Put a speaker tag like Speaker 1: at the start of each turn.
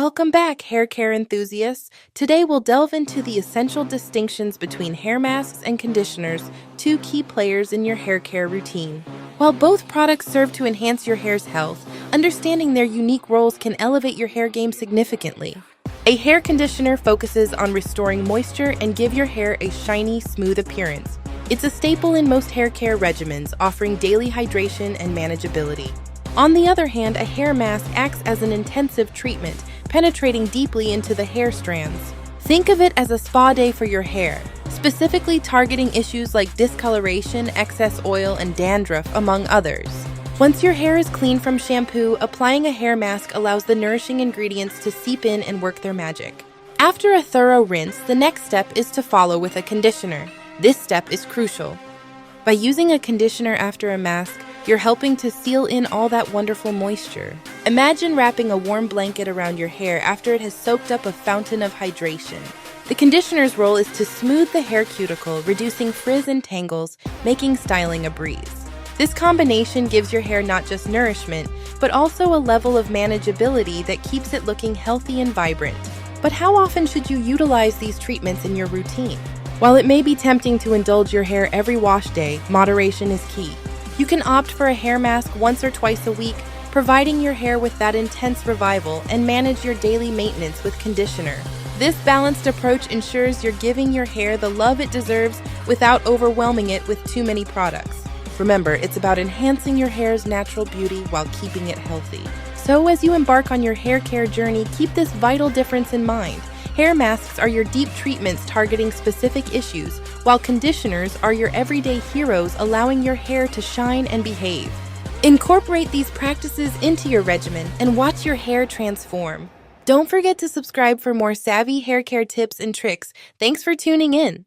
Speaker 1: Welcome back, hair care enthusiasts. Today we'll delve into the essential distinctions between hair masks and conditioners, two key players in your hair care routine. While both products serve to enhance your hair's health, understanding their unique roles can elevate your hair game significantly. A hair conditioner focuses on restoring moisture and give your hair a shiny, smooth appearance. It's a staple in most hair care regimens, offering daily hydration and manageability. On the other hand, a hair mask acts as an intensive treatment, penetrating deeply into the hair strands. Think of it as a spa day for your hair, specifically targeting issues like discoloration, excess oil, and dandruff, among others. Once your hair is clean from shampoo, applying a hair mask allows the nourishing ingredients to seep in and work their magic. After a thorough rinse, the next step is to follow with a conditioner. This step is crucial. By using a conditioner after a mask, you're helping to seal in all that wonderful moisture. Imagine wrapping a warm blanket around your hair after it has soaked up a fountain of hydration. The conditioner's role is to smooth the hair cuticle, reducing frizz and tangles, making styling a breeze. This combination gives your hair not just nourishment, but also a level of manageability that keeps it looking healthy and vibrant. But how often should you utilize these treatments in your routine? While it may be tempting to indulge your hair every wash day, moderation is key. You can opt for a hair mask once or twice a week, providing your hair with that intense revival, and manage your daily maintenance with conditioner. This balanced approach ensures you're giving your hair the love it deserves without overwhelming it with too many products. Remember, it's about enhancing your hair's natural beauty while keeping it healthy. So as you embark on your hair care journey, keep this vital difference in mind. Hair masks are your deep treatments targeting specific issues, while conditioners are your everyday heroes allowing your hair to shine and behave. Incorporate these practices into your regimen and watch your hair transform. Don't forget to subscribe for more savvy hair care tips and tricks. Thanks for tuning in.